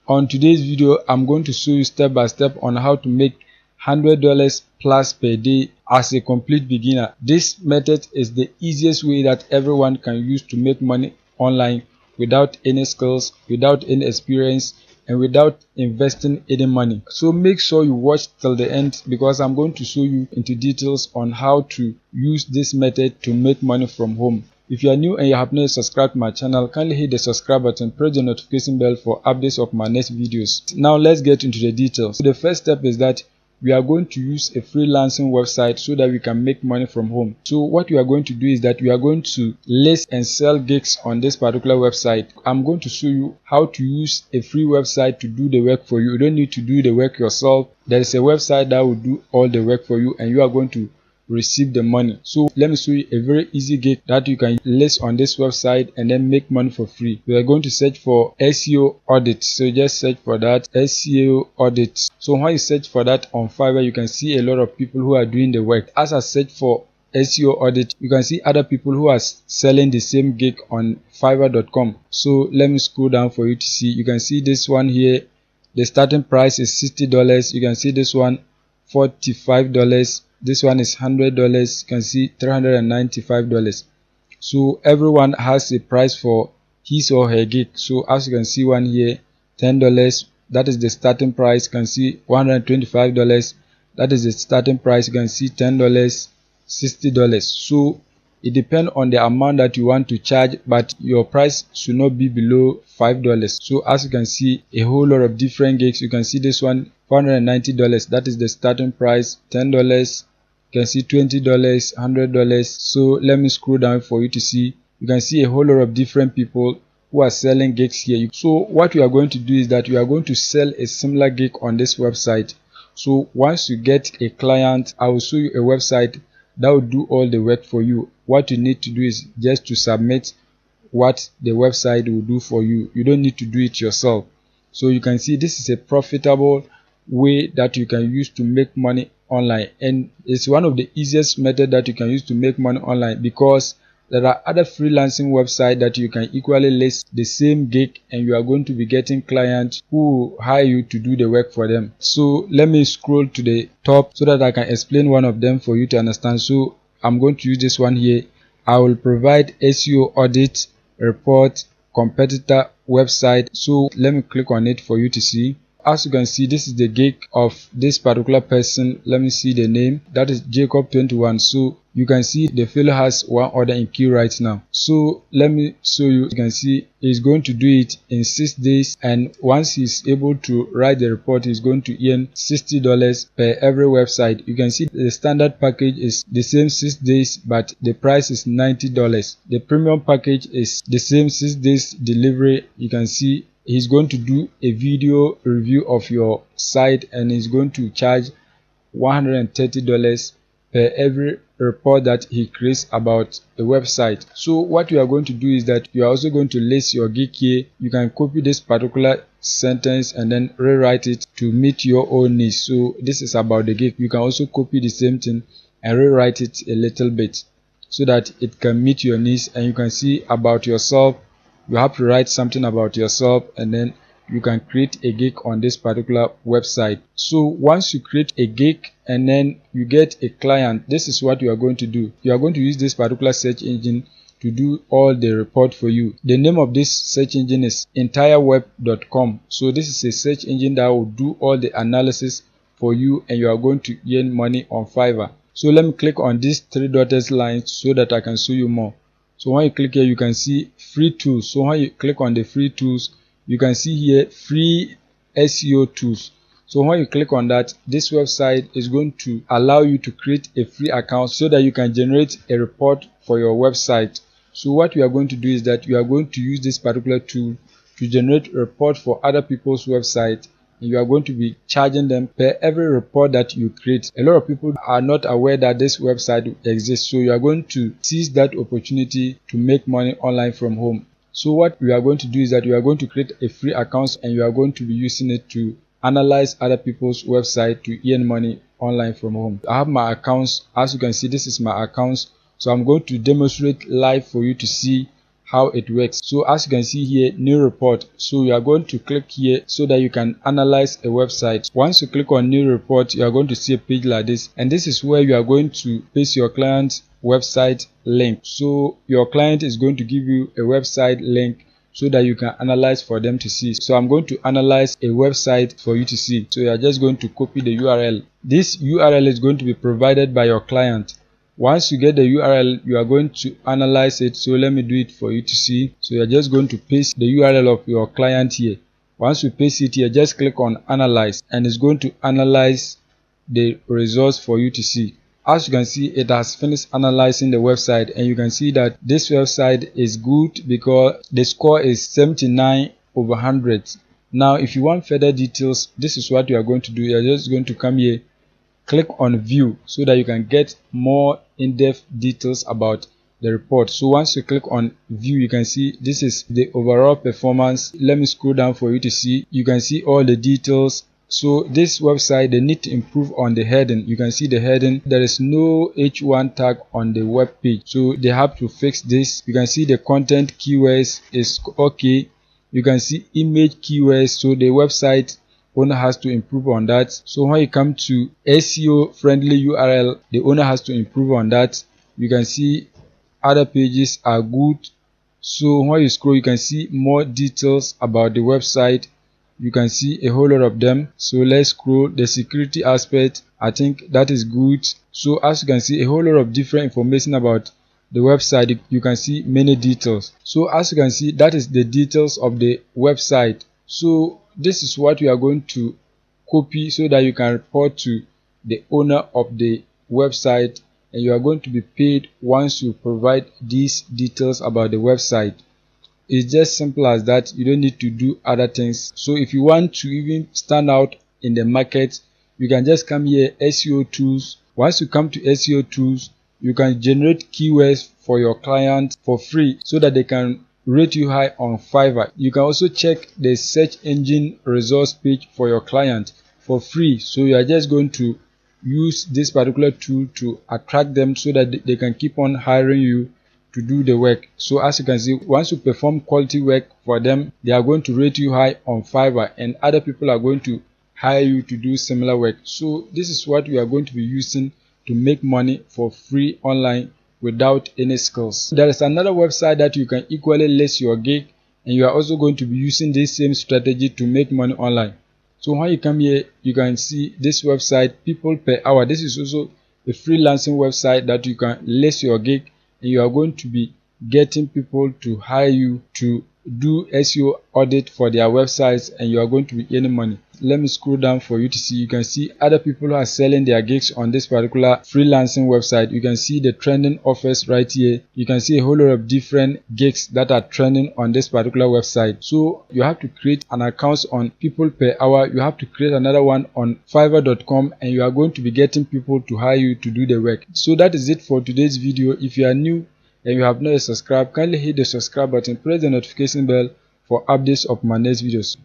On today's video, I'm going to show you step by step on how to make $100 plus per day as a complete beginner. This method is the easiest way that everyone can use to make money online without any skills, without any experience, and without investing any money. So make sure you watch till the end, because I'm going to show you into details on how to use this method to make money from home. If you are new and you have not subscribed to my channel, kindly hit the subscribe button, press the notification bell for updates of my next videos. Now let's get into the details. So the first step is that we are going to use a freelancing website so that we can make money from home. So what we are going to do is that we are going to list and sell gigs on this particular website. I'm going to show you how to use a free website to do the work for you. You don't need to do the work yourself. There is a website that will do all the work for you, and you are going to receive the money. So let me show you a very easy gig that you can list on this website and then make money for free. We are going to search for SEO audit. So just search for that, SEO audit. So when you search for that on Fiverr, you can see a lot of people who are doing the work. As I search for SEO audit, you can see other people who are selling the same gig on fiverr.com. So let me scroll down for you to see. You can see this one here, the starting price is $60. You can see this one $45. This one is $100. You can see $395. So everyone has a price for his or her gig. So as you can see, one here $10, that is the starting price. You can see $125, that is the starting price. You can see $10, $60. So it depends on the amount that you want to charge, but your price should not be below $5. So as you can see, a whole lot of different gigs. You can see this one $490, that is the starting price. $10, you can see $20, $100. So let me scroll down for you to see. You can see a whole lot of different people who are selling gigs here. So what we are going to do is that we are going to sell a similar gig on this website. So once you get a client, I will show you a website that will do all the work for you. What you need to do is just to submit what the website will do for you. You don't need to do it yourself. So you can see this is a profitable way that you can use to make money online, and it's one of the easiest method that you can use to make money online, because there are other freelancing websites that you can equally list the same gig, and you are going to be getting clients who hire you to do the work for them. So let me scroll to the top so that I can explain one of them for you to understand. So I'm going to use this one here. I will provide SEO audit report competitor website. So let me click on it for you to see. As you can see, this is the gig of this particular person. Let me see the name. That is Jacob21. So you can see the fellow has one order in queue right now. So let me show you. You can see he's going to do it in 6 days, and once he's able to write the report, he's going to earn $60 per every website. You can see the standard package is the same 6 days, but the price is $90. The premium package is the same 6 days delivery. You can see he's going to do a video review of your site, and he's going to charge $130 per every report that he creates about the website. So what you are going to do is that you are also going to list your gig here. You can copy this particular sentence and then rewrite it to meet your own needs. So this is about the gig. You can also copy the same thing and rewrite it a little bit so that it can meet your needs. And you can see about yourself. You have to write something about yourself, and then you can create a gig on this particular website. So once you create a gig and then you get a client, this is what you are going to do. You are going to use this particular search engine to do all the report for you. The name of this search engine is entireweb.com. So this is a search engine that will do all the analysis for you, and you are going to earn money on Fiverr. So let me click on these 3 dotted lines so that I can show you more. So when you click here, you can see free tools. So when you click on the free tools, you can see here free SEO tools. So when you click on that, this website is going to allow you to create a free account so that you can generate a report for your website. So what we are going to do is that we are going to use this particular tool to generate a report for other people's website, and you are going to be charging them per every report that you create. A lot of people are not aware that this website exists, so you are going to seize that opportunity to make money online from home. So what we are going to do is that we are going to create a free account, and you are going to be using it to analyze other people's website to earn money online from home. I have my accounts. As you can see, this is my accounts. So I'm going to demonstrate live for you to see how it works. So as you can see here, new report. So you are going to click here so that you can analyze a website. Once you click on new report, you are going to see a page like this, and this is where you are going to paste your client's website link. So your client is going to give you a website link so that you can analyze for them to see. So I'm going to analyze a website for you to see. So you are just going to copy the URL. This URL is going to be provided by your client. Once you get the URL, you are going to analyze it. So let me do it for you to see. So you're just going to paste the URL of your client here. Once you paste it here, just click on analyze, and it's going to analyze the results for you to see. As you can see, it has finished analyzing the website, and you can see that this website is good because the score is 79 over 100. Now if you want further details, this is what you are going to do. You are just going to come here, click on view, so that you can get more in-depth details about the report. So once you click on view, you can see this is the overall performance. Let me scroll down for you to see. You can see all the details. So this website, they need to improve on the heading. You can see the heading, there is no H1 tag on the web page, so they have to fix this. You can see the content keywords is okay. You can see image keywords, so the website owner has to improve on that. So when you come to SEO friendly URL, the owner has to improve on that. You can see other pages are good. So when you scroll, you can see more details about the website. You can see a whole lot of them. So let's scroll. The security aspect, I think that is good. So as you can see, a whole lot of different information about the website. You can see many details. So as you can see, that is the details of the website. So this is what you are going to copy so that you can report to the owner of the website, and you are going to be paid once you provide these details about the website. It's just simple as that. You don't need to do other things. So if you want to even stand out in the market, you can just come here, SEO tools. Once you come to SEO tools, you can generate keywords for your client for free so that they can rate you high on Fiverr. You can also check the search engine results page for your client for free. So you are just going to use this particular tool to attract them so that they can keep on hiring you to do the work. So as you can see, once you perform quality work for them, they are going to rate you high on Fiverr, and other people are going to hire you to do similar work. So this is what we are going to be using to make money for free online without any skills. There is another website that you can equally list your gig, and you are also going to be using this same strategy to make money online. So when you come here, you can see this website, people per hour. This is also a freelancing website that you can list your gig, and you are going to be getting people to hire you to do SEO audit for their websites, and you are going to be earning money. Let me scroll down for you to see. You can see other people who are selling their gigs on this particular freelancing website. You can see the trending offers right here. You can see a whole lot of different gigs that are trending on this particular website. So you have to create an account on people per hour. You have to create another one on fiverr.com, and you are going to be getting people to hire you to do the work. So that is it for today's video. If you are new and you have not yet subscribed, kindly hit the subscribe button, press the notification bell for updates of my next videos.